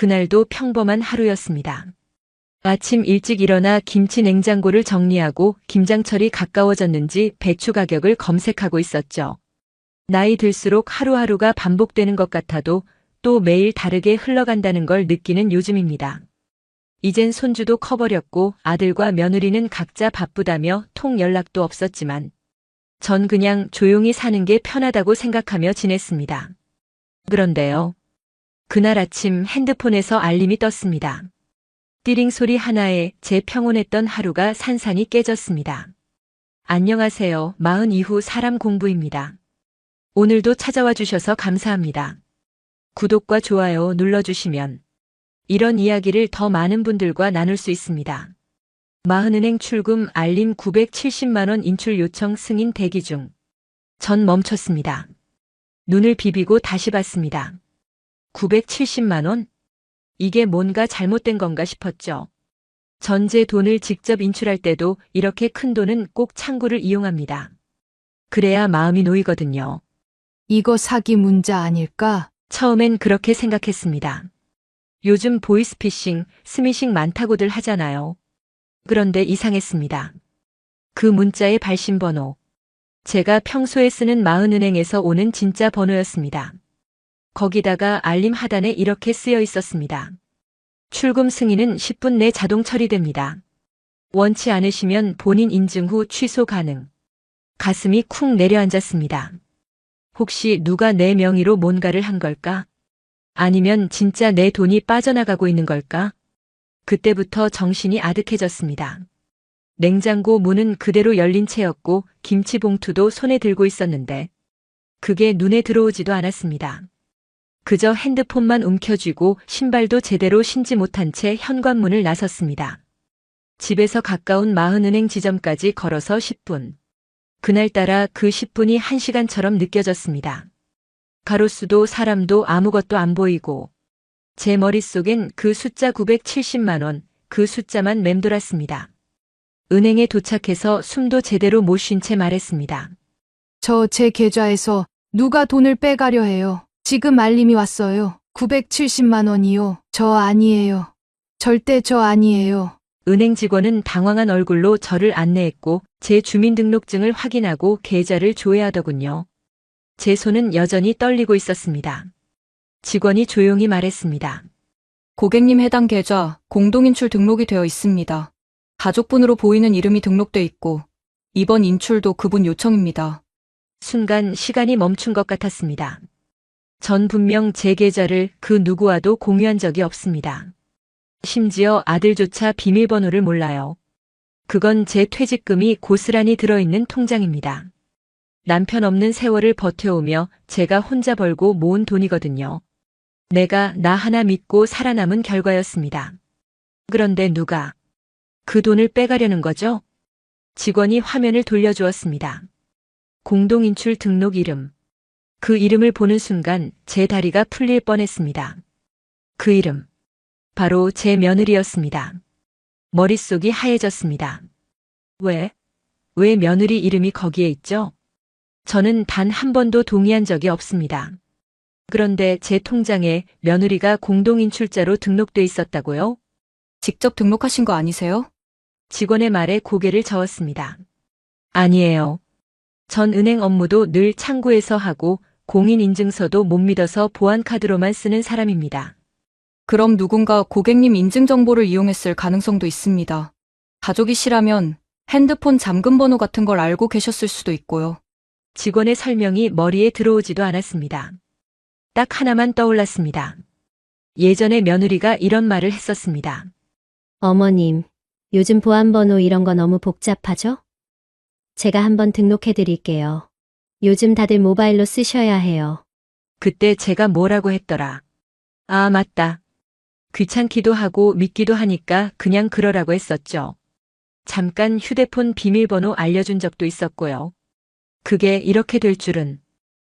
그날도 평범한 하루였습니다. 아침 일찍 일어나 김치 냉장고를 정리하고 김장철이 가까워졌는지 배추 가격을 검색하고 있었죠. 나이 들수록 하루하루가 반복되는 것 같아도 또 매일 다르게 흘러간다는 걸 느끼는 요즘입니다. 이젠 손주도 커버렸고 아들과 며느리는 각자 바쁘다며 통 연락도 없었지만 전 그냥 조용히 사는 게 편하다고 생각하며 지냈습니다. 그런데요. 그날 아침 핸드폰에서 알림이 떴습니다. 띠링 소리 하나에 제 평온했던 하루가 산산이 깨졌습니다. 안녕하세요. 40 이후 사람 공부입니다. 오늘도 찾아와 주셔서 감사합니다. 구독과 좋아요 눌러주시면 이런 이야기를 더 많은 분들과 나눌 수 있습니다. 마흔은행 출금 알림 970만 원 인출 요청 승인 대기 중. 전 멈췄습니다. 눈을 비비고 다시 봤습니다. 970만 원? 이게 뭔가 잘못된 건가 싶었죠. 전 제 돈을 직접 인출할 때도 이렇게 큰 돈은 꼭 창구를 이용합니다. 그래야 마음이 놓이거든요. 이거 사기 문자 아닐까? 처음엔 그렇게 생각했습니다. 요즘 보이스피싱, 스미싱 많다고들 하잖아요. 그런데 이상했습니다. 그 문자의 발신번호. 제가 평소에 쓰는 마흔은행에서 오는 진짜 번호였습니다. 거기다가 알림 하단에 이렇게 쓰여 있었습니다. 출금 승인은 10분 내 자동 처리됩니다. 원치 않으시면 본인 인증 후 취소 가능. 가슴이 쿵 내려앉았습니다. 혹시 누가 내 명의로 뭔가를 한 걸까? 아니면 진짜 내 돈이 빠져나가고 있는 걸까? 그때부터 정신이 아득해졌습니다. 냉장고 문은 그대로 열린 채였고 김치 봉투도 손에 들고 있었는데 그게 눈에 들어오지도 않았습니다. 그저 핸드폰만 움켜쥐고 신발도 제대로 신지 못한 채 현관문을 나섰습니다. 집에서 가까운 마흔은행 지점까지 걸어서 10분. 그날따라 그 10분이 1시간처럼 느껴졌습니다. 가로수도 사람도 아무것도 안 보이고 제 머릿속엔 그 숫자 970만 원, 그 숫자만 맴돌았습니다. 은행에 도착해서 숨도 제대로 못 쉰 채 말했습니다. 저 제 계좌에서 누가 돈을 빼가려 해요. 지금 알림이 왔어요. 970만 원이요. 저 아니에요. 절대 저 아니에요. 은행 직원은 당황한 얼굴로 저를 안내했고 제 주민등록증을 확인하고 계좌를 조회하더군요. 제 손은 여전히 떨리고 있었습니다. 직원이 조용히 말했습니다. 고객님 해당 계좌 공동인출 등록이 되어 있습니다. 가족분으로 보이는 이름이 등록돼 있고 이번 인출도 그분 요청입니다. 순간 시간이 멈춘 것 같았습니다. 전 분명 제 계좌를 그 누구와도 공유한 적이 없습니다. 심지어 아들조차 비밀번호를 몰라요. 그건 제 퇴직금이 고스란히 들어있는 통장입니다. 남편 없는 세월을 버텨오며 제가 혼자 벌고 모은 돈이거든요. 내가 나 하나 믿고 살아남은 결과였습니다. 그런데 누가 그 돈을 빼가려는 거죠? 직원이 화면을 돌려주었습니다. 공동인출 등록 이름. 그 이름을 보는 순간 제 다리가 풀릴 뻔했습니다. 그 이름. 바로 제 며느리였습니다. 머릿속이 하얘졌습니다. 왜 며느리 이름이 거기에 있죠? 저는 단 한 번도 동의한 적이 없습니다. 그런데 제 통장에 며느리가 공동인출자로 등록돼 있었다고요? 직접 등록하신 거 아니세요? 직원의 말에 고개를 저었습니다. 아니에요. 전 은행 업무도 늘 창구에서 하고 공인인증서도 못 믿어서 보안카드로만 쓰는 사람입니다. 그럼 누군가 고객님 인증정보를 이용했을 가능성도 있습니다. 가족이시라면 핸드폰 잠금번호 같은 걸 알고 계셨을 수도 있고요. 직원의 설명이 머리에 들어오지도 않았습니다. 딱 하나만 떠올랐습니다. 예전에 며느리가 이런 말을 했었습니다. 어머님, 요즘 보안번호 이런 거 너무 복잡하죠? 제가 한번 등록해 드릴게요. 요즘 다들 모바일로 쓰셔야 해요. 그때 제가 뭐라고 했더라. 아, 맞다. 귀찮기도 하고 믿기도 하니까 그냥 그러라고 했었죠. 잠깐 휴대폰 비밀번호 알려준 적도 있었고요. 그게 이렇게 될 줄은.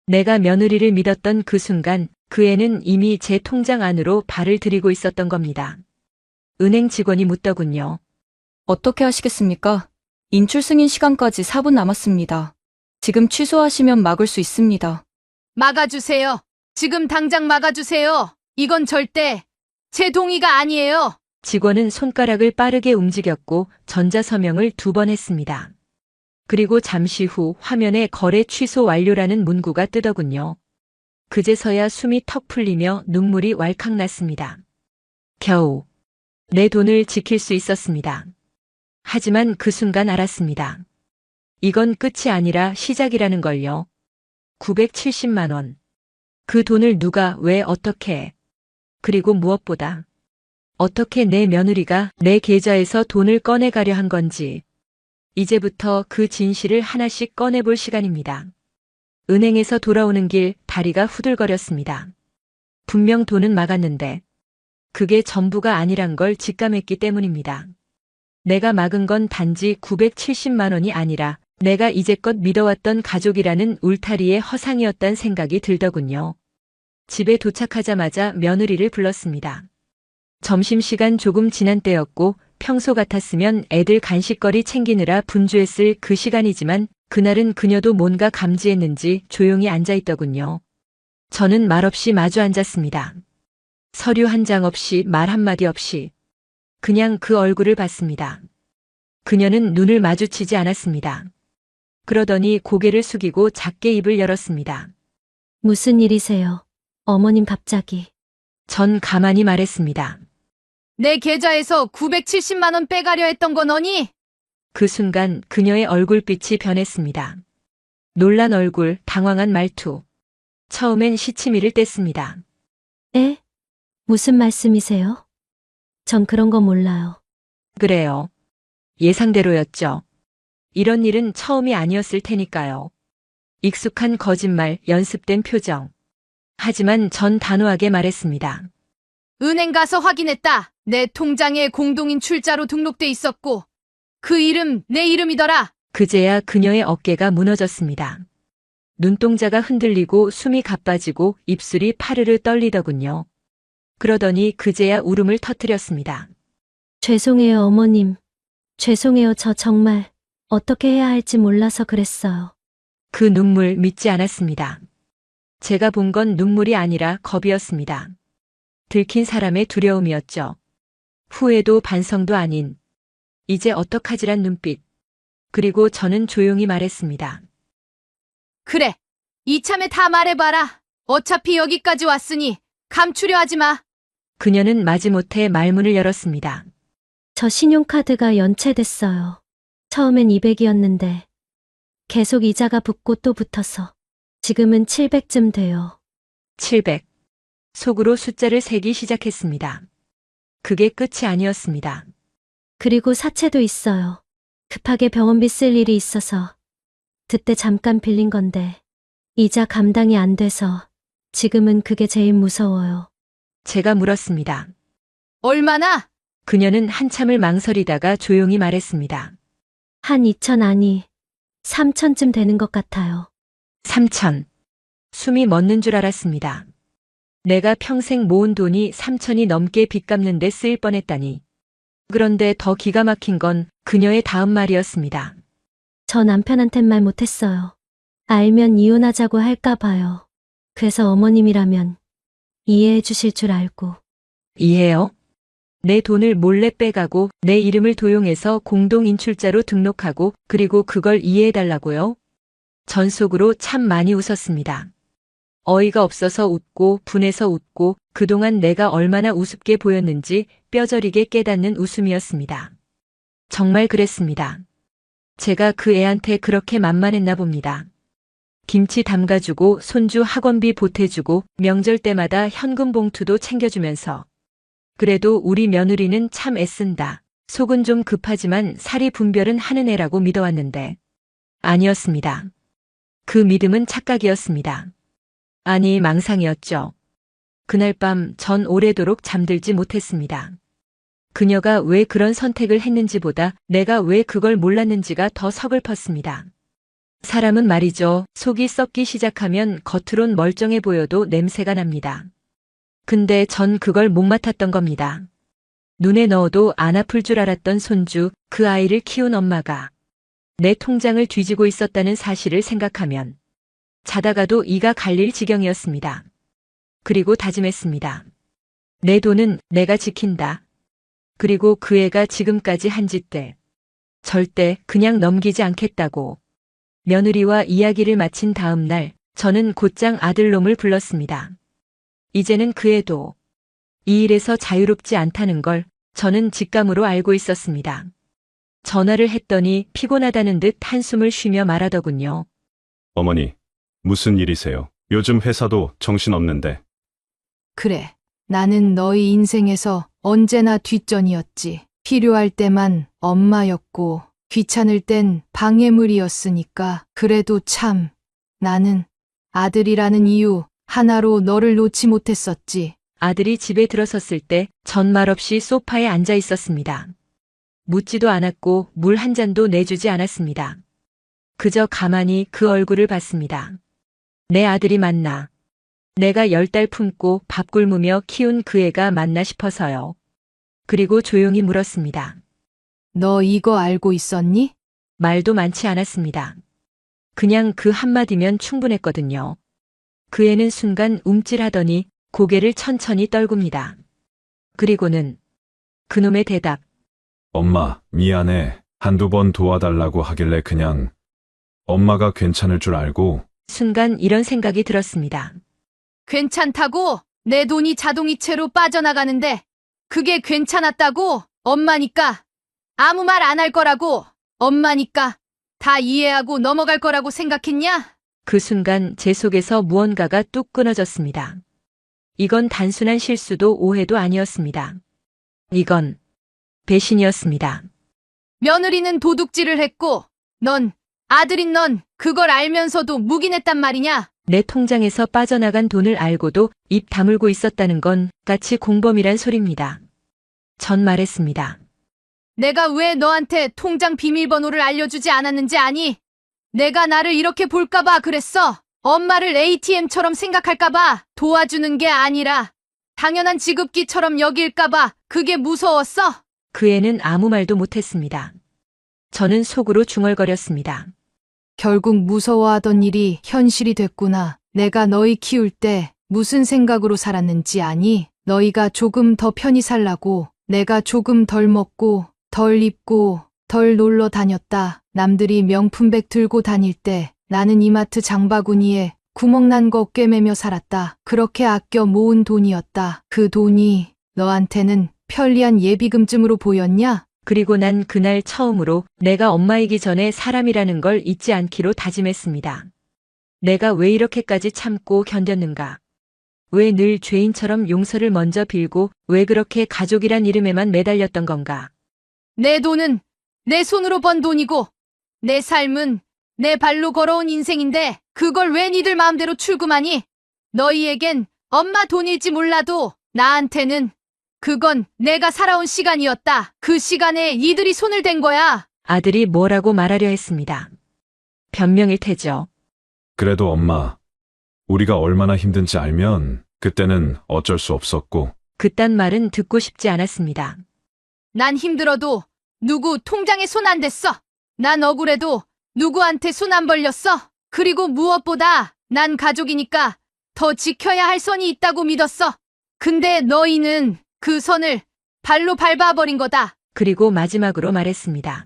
내가 며느리를 믿었던 그 순간 그 애는 이미 제 통장 안으로 발을 들이고 있었던 겁니다. 은행 직원이 묻더군요. 어떻게 하시겠습니까? 인출 승인 시간까지 4분 남았습니다. 지금 취소하시면 막을 수 있습니다. 막아주세요. 지금 당장 막아주세요. 이건 절대 제 동의가 아니에요. 직원은 손가락을 빠르게 움직였고 전자서명을 2번 했습니다. 그리고 잠시 후 화면에 거래 취소 완료라는 문구가 뜨더군요. 그제서야 숨이 턱 풀리며 눈물이 왈칵 났습니다. 겨우 내 돈을 지킬 수 있었습니다. 하지만 그 순간 알았습니다. 이건 끝이 아니라 시작이라는 걸요. 970만 원. 그 돈을 누가 왜 어떻게 그리고 무엇보다 어떻게 내 며느리가 내 계좌에서 돈을 꺼내가려 한 건지 이제부터 그 진실을 하나씩 꺼내볼 시간입니다. 은행에서 돌아오는 길 다리가 후들거렸습니다. 분명 돈은 막았는데 그게 전부가 아니란 걸 직감했기 때문입니다. 내가 막은 건 단지 970만 원이 아니라 내가 이제껏 믿어왔던 가족이라는 울타리의 허상이었단 생각이 들더군요. 집에 도착하자마자 며느리를 불렀습니다. 점심시간 조금 지난 때였고 평소 같았으면 애들 간식거리 챙기느라 분주했을 그 시간이지만 그날은 그녀도 뭔가 감지했는지 조용히 앉아있더군요. 저는 말없이 마주 앉았습니다. 서류 한 장 없이 말 한마디 없이 그냥 그 얼굴을 봤습니다. 그녀는 눈을 마주치지 않았습니다. 그러더니 고개를 숙이고 작게 입을 열었습니다. 무슨 일이세요? 어머님 갑자기. 전 가만히 말했습니다. 내 계좌에서 970만 원 빼가려 했던 거 너니? 그 순간 그녀의 얼굴빛이 변했습니다. 놀란 얼굴, 당황한 말투. 처음엔 시치미를 뗐습니다. 에? 무슨 말씀이세요? 전 그런 거 몰라요. 그래요. 예상대로였죠. 이런 일은 처음이 아니었을 테니까요. 익숙한 거짓말, 연습된 표정. 하지만 전 단호하게 말했습니다. 은행 가서 확인했다. 내 통장에 공동인 출자로 등록돼 있었고 그 이름 내 이름이더라. 그제야 그녀의 어깨가 무너졌습니다. 눈동자가 흔들리고 숨이 가빠지고 입술이 파르르 떨리더군요. 그러더니 그제야 울음을 터뜨렸습니다. 죄송해요, 어머님. 죄송해요. 저 정말 어떻게 해야 할지 몰라서 그랬어요. 그 눈물 믿지 않았습니다. 제가 본 건 눈물이 아니라 겁이었습니다. 들킨 사람의 두려움이었죠. 후회도 반성도 아닌 이제 어떡하지란 눈빛. 그리고 저는 조용히 말했습니다. 그래. 이참에 다 말해봐라. 어차피 여기까지 왔으니 감추려 하지 마. 그녀는 마지못해 말문을 열었습니다. 저 신용카드가 연체됐어요. 처음엔 200이었는데 계속 이자가 붙고 또 붙어서 지금은 700쯤 돼요. 700. 속으로 숫자를 세기 시작했습니다. 그게 끝이 아니었습니다. 그리고 사채도 있어요. 급하게 병원비 쓸 일이 있어서 그때 잠깐 빌린 건데 이자 감당이 안 돼서 지금은 그게 제일 무서워요. 제가 물었습니다. 얼마나? 그녀는 한참을 망설이다가 조용히 말했습니다. 한 2천 아니 3천쯤 되는 것 같아요. 3천. 숨이 멎는 줄 알았습니다. 내가 평생 모은 돈이 3천이 넘게 빚 갚는 데 쓰일 뻔했다니. 그런데 더 기가 막힌 건 그녀의 다음 말이었습니다. 저 남편한텐 말 못했어요. 알면 이혼하자고 할까 봐요. 그래서 어머님이라면 이해해 주실 줄 알고. 이해요? 내 돈을 몰래 빼가고 내 이름을 도용해서 공동인출자로 등록하고 그리고 그걸 이해해달라고요? 전 속으로 참 많이 웃었습니다. 어이가 없어서 웃고 분해서 웃고 그동안 내가 얼마나 우습게 보였는지 뼈저리게 깨닫는 웃음이었습니다. 정말 그랬습니다. 제가 그 애한테 그렇게 만만했나 봅니다. 김치 담가주고 손주 학원비 보태주고 명절 때마다 현금 봉투도 챙겨주면서 그래도 우리 며느리는 참 애쓴다. 속은 좀 급하지만 살이 분별은 하는 애라고 믿어왔는데 아니었습니다. 그 믿음은 착각이었습니다. 아니 망상이었죠. 그날 밤 전 오래도록 잠들지 못했습니다. 그녀가 왜 그런 선택을 했는지보다 내가 왜 그걸 몰랐는지가 더 서글펐습니다. 사람은 말이죠. 속이 썩기 시작하면 겉으론 멀쩡해 보여도 냄새가 납니다. 근데 전 그걸 못 맡았던 겁니다. 눈에 넣어도 안 아플 줄 알았던 손주, 그 아이를 키운 엄마가 내 통장을 뒤지고 있었다는 사실을 생각하면 자다가도 이가 갈릴 지경이었습니다. 그리고 다짐했습니다. 내 돈은 내가 지킨다. 그리고 그 애가 지금까지 한 짓들 절대 그냥 넘기지 않겠다고. 며느리와 이야기를 마친 다음 날 저는 곧장 아들놈을 불렀습니다. 이제는 그 애도 이 일에서 자유롭지 않다는 걸 저는 직감으로 알고 있었습니다. 전화를 했더니 피곤하다는 듯 한숨을 쉬며 말하더군요. 어머니, 무슨 일이세요? 요즘 회사도 정신없는데. 그래. 나는 너희 인생에서 언제나 뒷전이었지. 필요할 때만 엄마였고 귀찮을 땐 방해물이었으니까. 그래도 참 나는 아들이라는 이유 하나로 너를 놓지 못했었지. 아들이 집에 들어섰을 때 전 말없이 소파에 앉아 있었습니다. 묻지도 않았고 물 한 잔도 내주지 않았습니다. 그저 가만히 그 얼굴을 봤습니다. 내 아들이 맞나? 내가 10달 품고 밥 굶으며 키운 그 애가 맞나 싶어서요. 그리고 조용히 물었습니다. 너 이거 알고 있었니? 말도 많지 않았습니다. 그냥 그 한마디면 충분했거든요. 그 애는 순간 움찔하더니 고개를 천천히 떨굽니다. 그리고는 그놈의 대답. 엄마, 미안해. 한두 번 도와달라고 하길래 그냥 엄마가 괜찮을 줄 알고. 순간 이런 생각이 들었습니다. 괜찮다고? 내 돈이 자동이체로 빠져나가는데 그게 괜찮았다고? 엄마니까 아무 말 안 할 거라고. 엄마니까 다 이해하고 넘어갈 거라고 생각했냐? 그 순간 제 속에서 무언가가 뚝 끊어졌습니다. 이건 단순한 실수도 오해도 아니었습니다. 이건 배신이었습니다. 며느리는 도둑질을 했고 아들인 넌 그걸 알면서도 묵인했단 말이냐? 내 통장에서 빠져나간 돈을 알고도 입 다물고 있었다는 건 까치 공범이란 소리입니다. 전 말했습니다. 내가 왜 너한테 통장 비밀번호를 알려주지 않았는지 아니? 내가 나를 이렇게 볼까봐 그랬어. 엄마를 ATM처럼 생각할까봐 도와주는 게 아니라 당연한 지급기처럼 여길까봐 그게 무서웠어. 그 애는 아무 말도 못했습니다. 저는 속으로 중얼거렸습니다. 결국 무서워하던 일이 현실이 됐구나. 내가 너희 키울 때 무슨 생각으로 살았는지 아니? 너희가 조금 더 편히 살라고 내가 조금 덜 먹고 덜 입고 덜 놀러 다녔다. 남들이 명품백 들고 다닐 때 나는 이마트 장바구니에 구멍난 거 꿰매며 살았다. 그렇게 아껴 모은 돈이었다. 그 돈이 너한테는 편리한 예비금쯤으로 보였냐? 그리고 난 그날 처음으로 내가 엄마이기 전에 사람이라는 걸 잊지 않기로 다짐했습니다. 내가 왜 이렇게까지 참고 견뎠는가? 왜 늘 죄인처럼 용서를 먼저 빌고 왜 그렇게 가족이란 이름에만 매달렸던 건가? 내 돈은 내 손으로 번 돈이고 내 삶은 내 발로 걸어온 인생인데 그걸 왜 니들 마음대로 출금하니? 너희에겐 엄마 돈일지 몰라도 나한테는 그건 내가 살아온 시간이었다. 그 시간에 이들이 손을 댄 거야. 아들이 뭐라고 말하려 했습니다. 변명일 테죠. 그래도 엄마, 우리가 얼마나 힘든지 알면 그때는 어쩔 수 없었고. 그딴 말은 듣고 싶지 않았습니다. 난 힘들어도 누구 통장에 손 안 댔어. 난 억울해도 누구한테 손 안 벌렸어. 그리고 무엇보다 난 가족이니까 더 지켜야 할 선이 있다고 믿었어. 근데 너희는 그 선을 발로 밟아버린 거다. 그리고 마지막으로 말했습니다.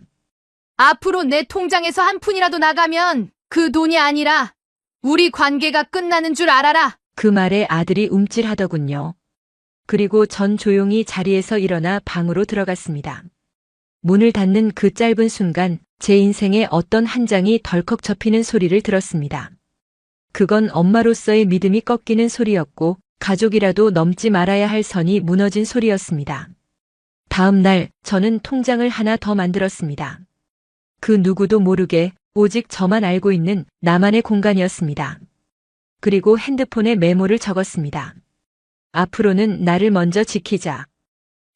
앞으로 내 통장에서 한 푼이라도 나가면 그 돈이 아니라 우리 관계가 끝나는 줄 알아라. 그 말에 아들이 움찔하더군요. 그리고 전 조용히 자리에서 일어나 방으로 들어갔습니다. 문을 닫는 그 짧은 순간 제 인생에 어떤 한 장이 덜컥 접히는 소리를 들었습니다. 그건 엄마로서의 믿음이 꺾이는 소리였고 가족이라도 넘지 말아야 할 선이 무너진 소리였습니다. 다음 날 저는 통장을 하나 더 만들었습니다. 그 누구도 모르게 오직 저만 알고 있는 나만의 공간이었습니다. 그리고 핸드폰에 메모를 적었습니다. 앞으로는 나를 먼저 지키자.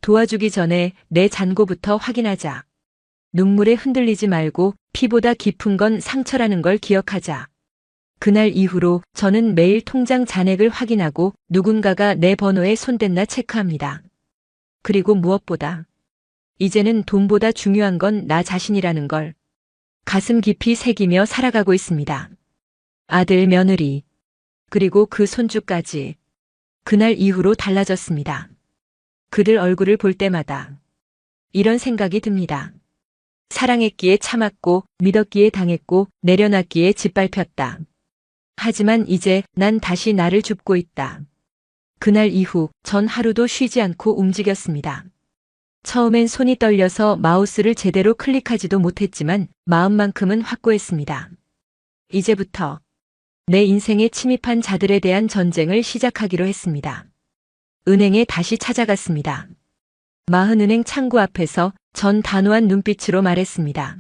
도와주기 전에 내 잔고부터 확인하자. 눈물에 흔들리지 말고 피보다 깊은 건 상처라는 걸 기억하자. 그날 이후로 저는 매일 통장 잔액을 확인하고 누군가가 내 번호에 손댔나 체크합니다. 그리고 무엇보다 이제는 돈보다 중요한 건 나 자신이라는 걸 가슴 깊이 새기며 살아가고 있습니다. 아들, 며느리, 그리고 그 손주까지 그날 이후로 달라졌습니다. 그들 얼굴을 볼 때마다 이런 생각이 듭니다. 사랑했기에 참았고, 믿었기에 당했고, 내려놨기에 짓밟혔다. 하지만 이제 난 다시 나를 줍고 있다. 그날 이후 전 하루도 쉬지 않고 움직였습니다. 처음엔 손이 떨려서 마우스를 제대로 클릭하지도 못했지만 마음만큼은 확고했습니다. 이제부터 내 인생에 침입한 자들에 대한 전쟁을 시작하기로 했습니다. 은행에 다시 찾아갔습니다. 마흔은행 창구 앞에서 전 단호한 눈빛으로 말했습니다.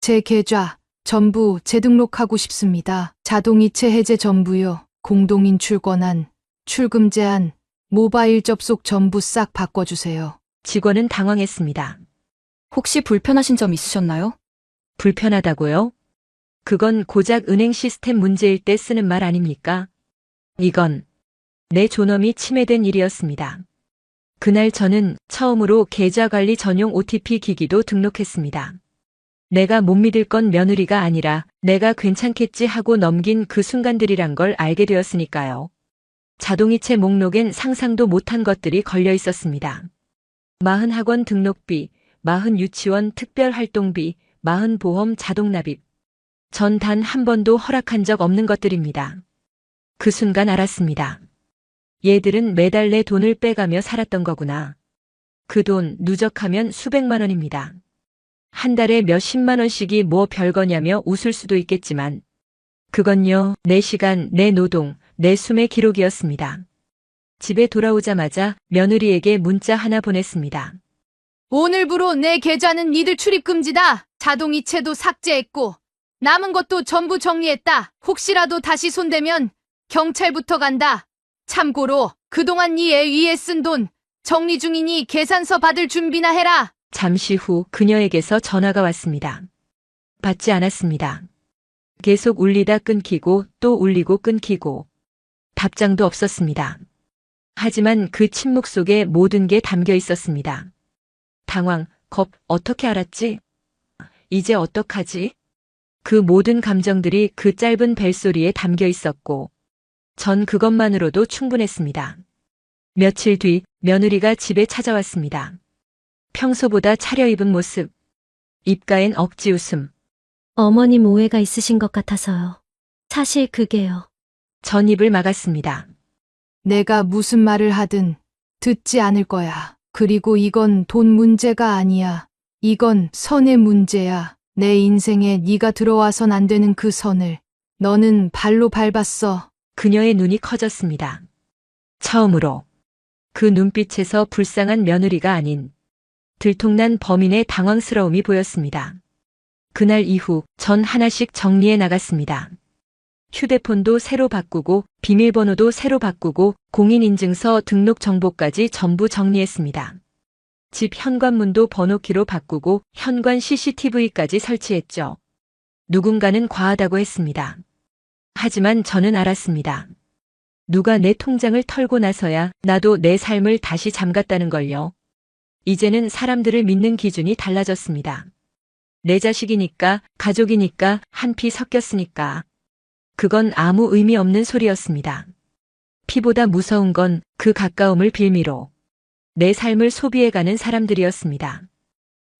제 계좌 전부 재등록하고 싶습니다. 자동이체 해제 전부요. 공동인 출권한, 출금 제한, 모바일 접속 전부 싹 바꿔주세요. 직원은 당황했습니다. 혹시 불편하신 점 있으셨나요? 불편하다고요? 그건 고작 은행 시스템 문제일 때 쓰는 말 아닙니까? 이건 내 존엄이 침해된 일이었습니다. 그날 저는 처음으로 계좌 관리 전용 OTP 기기도 등록했습니다. 내가 못 믿을 건 며느리가 아니라 내가 괜찮겠지 하고 넘긴 그 순간들이란 걸 알게 되었으니까요. 자동이체 목록엔 상상도 못한 것들이 걸려 있었습니다. 40학원 등록비, 40유치원 특별활동비, 40보험 자동납입. 전 단 한 번도 허락한 적 없는 것들입니다. 그 순간 알았습니다. 얘들은 매달 내 돈을 빼가며 살았던 거구나. 그 돈 누적하면 수백만 원입니다. 한 달에 몇십만 원씩이 뭐 별거냐며 웃을 수도 있겠지만 그건요, 내 시간, 내 노동, 내 숨의 기록이었습니다. 집에 돌아오자마자 며느리에게 문자 하나 보냈습니다. 오늘부로 내 계좌는 니들 출입 금지다. 자동이체도 삭제했고 남은 것도 전부 정리했다. 혹시라도 다시 손대면 경찰부터 간다. 참고로 그동안 니 애 위에 쓴 돈 정리 중이니 계산서 받을 준비나 해라. 잠시 후 그녀에게서 전화가 왔습니다. 받지 않았습니다. 계속 울리다 끊기고 또 울리고 끊기고 답장도 없었습니다. 하지만 그 침묵 속에 모든 게 담겨 있었습니다. 당황, 겁, 어떻게 알았지? 이제 어떡하지? 그 모든 감정들이 그 짧은 벨소리에 담겨 있었고 전 그것만으로도 충분했습니다. 며칠 뒤 며느리가 집에 찾아왔습니다. 평소보다 차려입은 모습, 입가엔 억지 웃음. 어머님 오해가 있으신 것 같아서요. 사실 그게요. 전 입을 막았습니다. 내가 무슨 말을 하든 듣지 않을 거야. 그리고 이건 돈 문제가 아니야. 이건 선의 문제야. 내 인생에 네가 들어와선 안 되는 그 선을 너는 발로 밟았어. 그녀의 눈이 커졌습니다. 처음으로 그 눈빛에서 불쌍한 며느리가 아닌 들통난 범인의 당황스러움이 보였습니다. 그날 이후 전 하나씩 정리해 나갔습니다. 휴대폰도 새로 바꾸고 비밀번호도 새로 바꾸고 공인인증서 등록 정보까지 전부 정리했습니다. 집 현관문도 번호키로 바꾸고 현관 CCTV까지 설치했죠. 누군가는 과하다고 했습니다. 하지만 저는 알았습니다. 누가 내 통장을 털고 나서야 나도 내 삶을 다시 잠갔다는 걸요. 이제는 사람들을 믿는 기준이 달라졌습니다. 내 자식이니까, 가족이니까, 한 피 섞였으니까. 그건 아무 의미 없는 소리였습니다. 피보다 무서운 건 그 가까움을 빌미로 내 삶을 소비해가는 사람들이었습니다.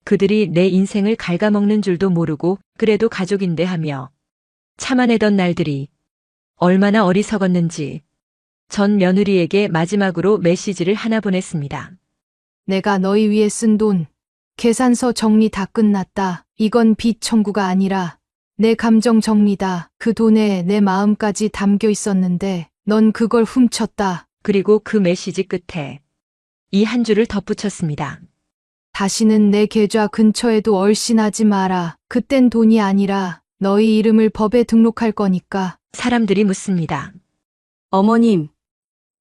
그들이 내 인생을 갉아먹는 줄도 모르고 그래도 가족인데 하며 참아내던 날들이 얼마나 어리석었는지 전 며느리에게 마지막으로 메시지를 하나 보냈습니다. 내가 너희 위해 쓴 돈, 계산서 정리 다 끝났다. 이건 빚 청구가 아니라 내 감정 정리다. 그 돈에 내 마음까지 담겨 있었는데 넌 그걸 훔쳤다. 그리고 그 메시지 끝에 이 한 줄을 덧붙였습니다. 다시는 내 계좌 근처에도 얼씬하지 마라. 그땐 돈이 아니라 너희 이름을 법에 등록할 거니까. 사람들이 묻습니다. 어머님,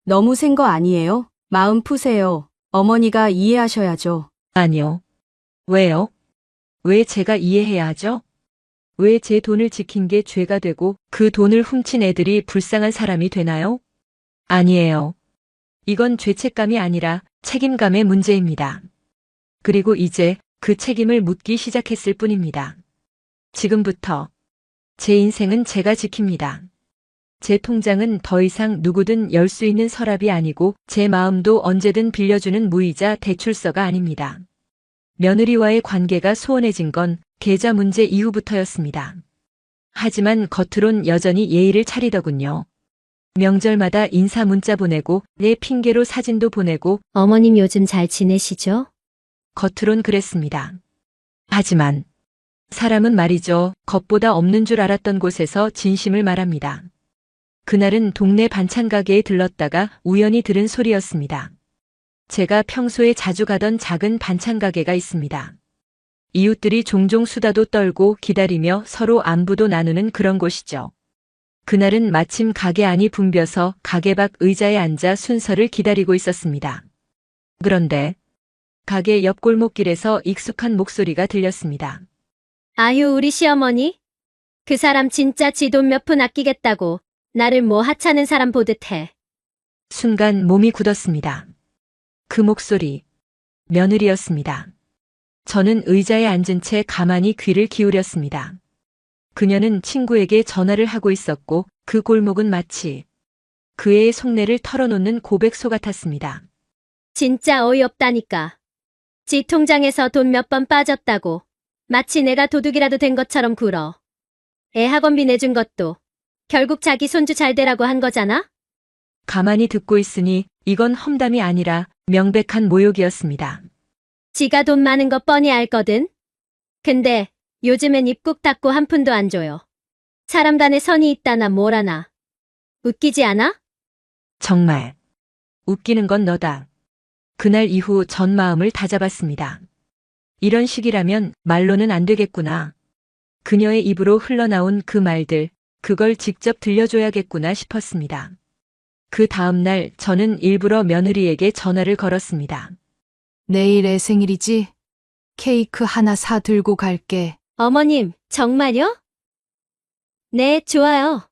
너무 센 거 아니에요? 마음 푸세요. 어머니가 이해하셔야죠. 아니요. 왜요? 왜 제가 이해해야 하죠? 왜 제 돈을 지킨 게 죄가 되고 그 돈을 훔친 애들이 불쌍한 사람이 되나요? 아니에요. 이건 죄책감이 아니라 책임감의 문제입니다. 그리고 이제 그 책임을 묻기 시작했을 뿐입니다. 지금부터 제 인생은 제가 지킵니다. 제 통장은 더 이상 누구든 열 수 있는 서랍이 아니고 제 마음도 언제든 빌려주는 무이자 대출서가 아닙니다. 며느리와의 관계가 소원해진 건 계좌 문제 이후부터였습니다. 하지만 겉으론 여전히 예의를 차리더군요. 명절마다 인사 문자 보내고 내 핑계로 사진도 보내고 어머님 요즘 잘 지내시죠? 겉으론 그랬습니다. 하지만 사람은 말이죠. 겉보다 없는 줄 알았던 곳에서 진심을 말합니다. 그날은 동네 반찬 가게에 들렀다가 우연히 들은 소리였습니다. 제가 평소에 자주 가던 작은 반찬 가게가 있습니다. 이웃들이 종종 수다도 떨고 기다리며 서로 안부도 나누는 그런 곳이죠. 그날은 마침 가게 안이 붐벼서 가게 밖 의자에 앉아 순서를 기다리고 있었습니다. 그런데 가게 옆 골목길에서 익숙한 목소리가 들렸습니다. 아유, 우리 시어머니? 그 사람 진짜 지 돈 몇 푼 아끼겠다고 나를 뭐 하찮은 사람 보듯 해. 순간 몸이 굳었습니다. 그 목소리, 며느리였습니다. 저는 의자에 앉은 채 가만히 귀를 기울였습니다. 그녀는 친구에게 전화를 하고 있었고 그 골목은 마치 그 애의 속내를 털어놓는 고백소 같았습니다. 진짜 어이없다니까. 지 통장에서 돈 몇 번 빠졌다고. 마치 내가 도둑이라도 된 것처럼 굴어. 애 학원비 내준 것도 결국 자기 손주 잘 되라고 한 거잖아? 가만히 듣고 있으니 이건 험담이 아니라 명백한 모욕이었습니다. 지가 돈 많은 거 뻔히 알거든. 근데 요즘엔 입국 닫고 한 푼도 안 줘요. 사람 간에 선이 있다나 뭐라나. 웃기지 않아? 정말 웃기는 건 너다. 그날 이후 전 마음을 다잡았습니다. 이런 식이라면 말로는 안 되겠구나. 그녀의 입으로 흘러나온 그 말들, 그걸 직접 들려줘야겠구나 싶었습니다. 그 다음 날 저는 일부러 며느리에게 전화를 걸었습니다. 내일 애 생일이지? 케이크 하나 사 들고 갈게. 어머님, 정말요? 네, 좋아요.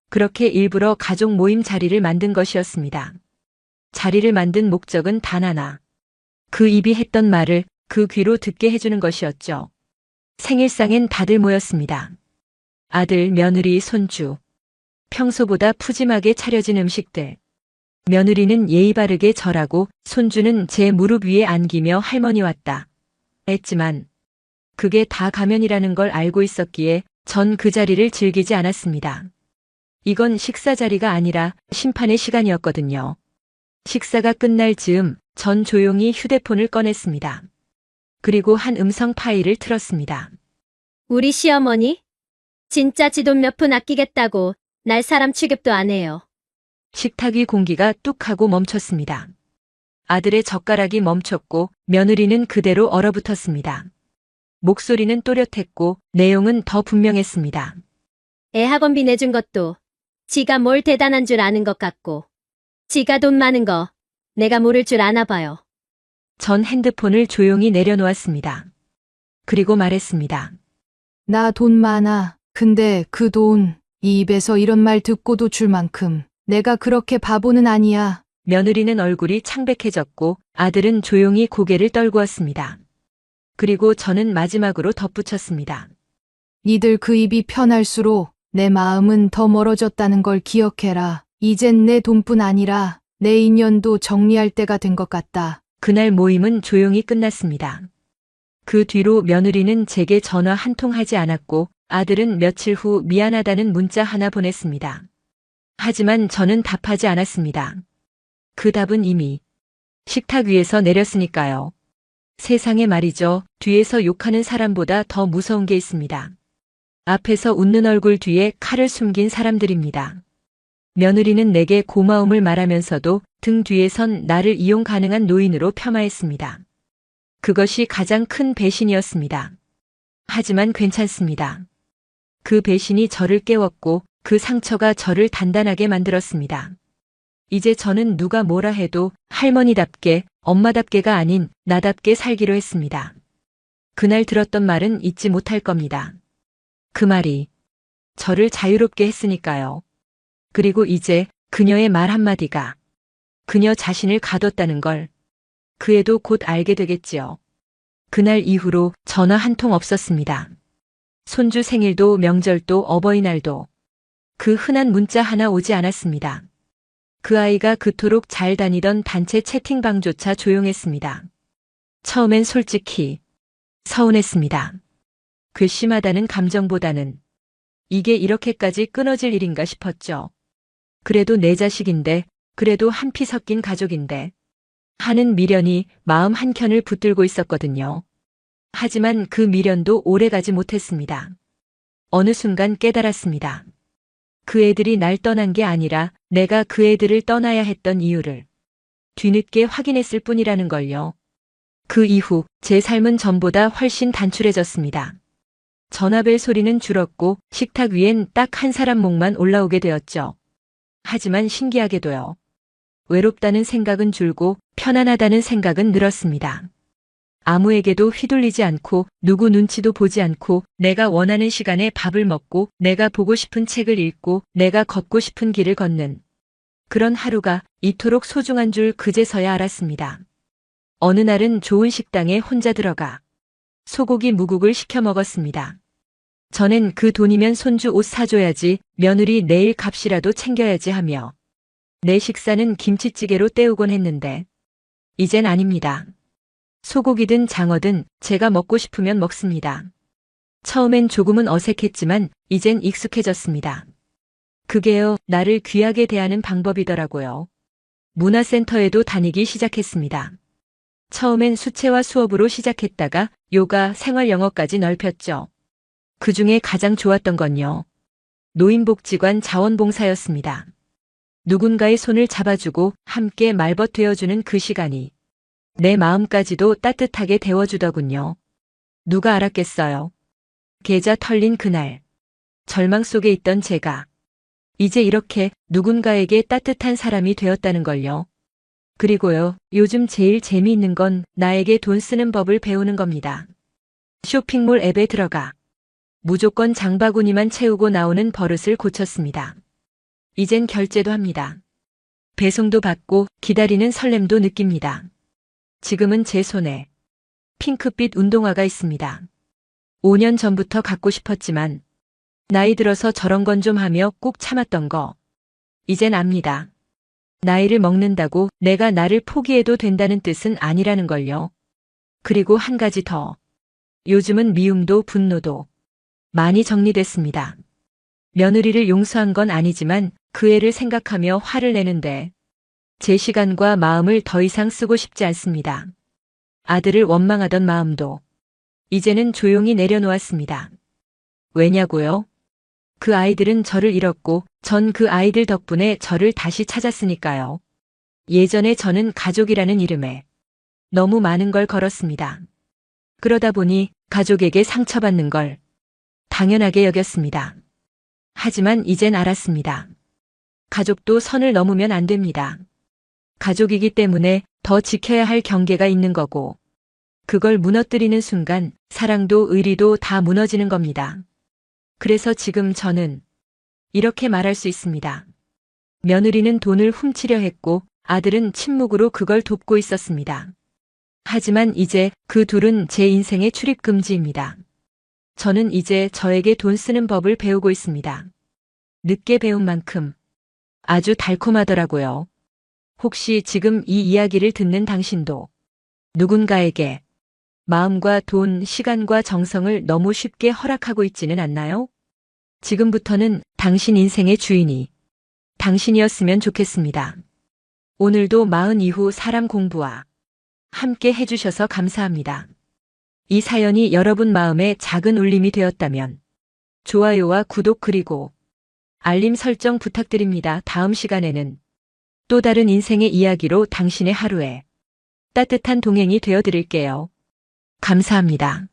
그렇게 일부러 가족 모임 자리를 만든 것이었습니다. 자리를 만든 목적은 단 하나. 그 입이 했던 말을 그 귀로 듣게 해주는 것이었죠. 생일상엔 다들 모였습니다. 아들, 며느리, 손주. 평소보다 푸짐하게 차려진 음식들. 며느리는 예의 바르게 절하고 손주는 제 무릎 위에 안기며 할머니 왔다 했지만 그게 다 가면이라는 걸 알고 있었기에 전 그 자리를 즐기지 않았습니다. 이건 식사 자리가 아니라 심판의 시간이었거든요. 식사가 끝날 즈음 전 조용히 휴대폰을 꺼냈습니다. 그리고 한 음성 파일을 틀었습니다. 우리 시어머니? 진짜 지 돈 몇 푼 아끼겠다고 날 사람 취급도 안 해요. 식탁 위 공기가 뚝 하고 멈췄습니다. 아들의 젓가락이 멈췄고 며느리는 그대로 얼어붙었습니다. 목소리는 또렷했고 내용은 더 분명했습니다. 애 학원비 내준 것도 지가 뭘 대단한 줄 아는 것 같고 지가 돈 많은 거 내가 모를 줄 아나 봐요. 전 핸드폰을 조용히 내려놓았습니다. 그리고 말했습니다. 나 돈 많아. 근데 그 돈, 이 입에서 이런 말 듣고도 줄 만큼 내가 그렇게 바보는 아니야. 며느리는 얼굴이 창백해졌고 아들은 조용히 고개를 떨구었습니다. 그리고 저는 마지막으로 덧붙였습니다. 니들 그 입이 편할수록 내 마음은 더 멀어졌다는 걸 기억해라. 이젠 내 돈뿐 아니라 내 인연도 정리할 때가 된 것 같다. 그날 모임은 조용히 끝났습니다. 그 뒤로 며느리는 제게 전화 한 통 하지 않았고 아들은 며칠 후 미안하다는 문자 하나 보냈습니다. 하지만 저는 답하지 않았습니다. 그 답은 이미 식탁 위에서 내렸으니까요. 세상에 말이죠. 뒤에서 욕하는 사람보다 더 무서운 게 있습니다. 앞에서 웃는 얼굴 뒤에 칼을 숨긴 사람들입니다. 며느리는 내게 고마움을 말하면서도 등 뒤에선 나를 이용 가능한 노인으로 폄하했습니다. 그것이 가장 큰 배신이었습니다. 하지만 괜찮습니다. 그 배신이 저를 깨웠고 그 상처가 저를 단단하게 만들었습니다. 이제 저는 누가 뭐라 해도 할머니답게, 엄마답게가 아닌 나답게 살기로 했습니다. 그날 들었던 말은 잊지 못할 겁니다. 그 말이 저를 자유롭게 했으니까요. 그리고 이제 그녀의 말 한마디가 그녀 자신을 가뒀다는 걸 그 애도 곧 알게 되겠지요. 그날 이후로 전화 한 통 없었습니다. 손주 생일도 명절도 어버이날도 그 흔한 문자 하나 오지 않았습니다. 그 아이가 그토록 잘 다니던 단체 채팅방조차 조용했습니다. 처음엔 솔직히 서운했습니다. 괘씸하다는 감정보다는 이게 이렇게까지 끊어질 일인가 싶었죠. 그래도 내 자식인데, 그래도 한 피 섞인 가족인데 하는 미련이 마음 한켠을 붙들고 있었거든요. 하지만 그 미련도 오래가지 못했습니다. 어느 순간 깨달았습니다. 그 애들이 날 떠난 게 아니라 내가 그 애들을 떠나야 했던 이유를 뒤늦게 확인했을 뿐이라는 걸요. 그 이후 제 삶은 전보다 훨씬 단출해졌습니다. 전화벨 소리는 줄었고 식탁 위엔 딱 한 사람 목만 올라오게 되었죠. 하지만 신기하게도요. 외롭다는 생각은 줄고 편안하다는 생각은 늘었습니다. 아무에게도 휘둘리지 않고 누구 눈치도 보지 않고 내가 원하는 시간에 밥을 먹고 내가 보고 싶은 책을 읽고 내가 걷고 싶은 길을 걷는 그런 하루가 이토록 소중한 줄 그제서야 알았습니다. 어느 날은 좋은 식당에 혼자 들어가 소고기 무국을 시켜 먹었습니다. 전엔 그 돈이면 손주 옷 사줘야지, 며느리 내일 값이라도 챙겨야지 하며 내 식사는 김치찌개로 때우곤 했는데 이젠 아닙니다. 소고기든 장어든 제가 먹고 싶으면 먹습니다. 처음엔 조금은 어색했지만 이젠 익숙해졌습니다. 그게요, 나를 귀하게 대하는 방법이더라고요. 문화센터에도 다니기 시작했습니다. 처음엔 수채화 수업으로 시작했다가 요가, 생활 영어까지 넓혔죠. 그 중에 가장 좋았던 건요. 노인복지관 자원봉사였습니다. 누군가의 손을 잡아주고 함께 말벗 되어주는 그 시간이 내 마음까지도 따뜻하게 데워주더군요. 누가 알았겠어요. 계좌 털린 그날, 절망 속에 있던 제가 이제 이렇게 누군가에게 따뜻한 사람이 되었다는 걸요. 그리고요, 요즘 제일 재미있는 건 나에게 돈 쓰는 법을 배우는 겁니다. 쇼핑몰 앱에 들어가 무조건 장바구니만 채우고 나오는 버릇을 고쳤습니다. 이젠 결제도 합니다. 배송도 받고 기다리는 설렘도 느낍니다. 지금은 제 손에 핑크빛 운동화가 있습니다. 5년 전부터 갖고 싶었지만 나이 들어서 저런 건 좀 하며 꾹 참았던 거 이젠 압니다. 나이를 먹는다고 내가 나를 포기해도 된다는 뜻은 아니라는 걸요. 그리고 한 가지 더. 요즘은 미움도 분노도 많이 정리됐습니다. 며느리를 용서한 건 아니지만 그 애를 생각하며 화를 내는데 제 시간과 마음을 더 이상 쓰고 싶지 않습니다. 아들을 원망하던 마음도 이제는 조용히 내려놓았습니다. 왜냐고요? 그 아이들은 저를 잃었고 전 그 아이들 덕분에 저를 다시 찾았으니까요. 예전에 저는 가족이라는 이름에 너무 많은 걸 걸었습니다. 그러다 보니 가족에게 상처받는 걸 당연하게 여겼습니다. 하지만 이젠 알았습니다. 가족도 선을 넘으면 안 됩니다. 가족이기 때문에 더 지켜야 할 경계가 있는 거고 그걸 무너뜨리는 순간 사랑도 의리도 다 무너지는 겁니다. 그래서 지금 저는 이렇게 말할 수 있습니다. 며느리는 돈을 훔치려 했고 아들은 침묵으로 그걸 돕고 있었습니다. 하지만 이제 그 둘은 제 인생의 출입 금지입니다. 저는 이제 저에게 돈 쓰는 법을 배우고 있습니다. 늦게 배운 만큼 아주 달콤하더라고요. 혹시 지금 이 이야기를 듣는 당신도 누군가에게 마음과 돈, 시간과 정성을 너무 쉽게 허락하고 있지는 않나요? 지금부터는 당신 인생의 주인이 당신이었으면 좋겠습니다. 오늘도 40 이후 사람 공부와 함께 해주셔서 감사합니다. 이 사연이 여러분 마음에 작은 울림이 되었다면 좋아요와 구독 그리고 알림 설정 부탁드립니다. 다음 시간에는 또 다른 인생의 이야기로 당신의 하루에 따뜻한 동행이 되어 드릴게요. 감사합니다.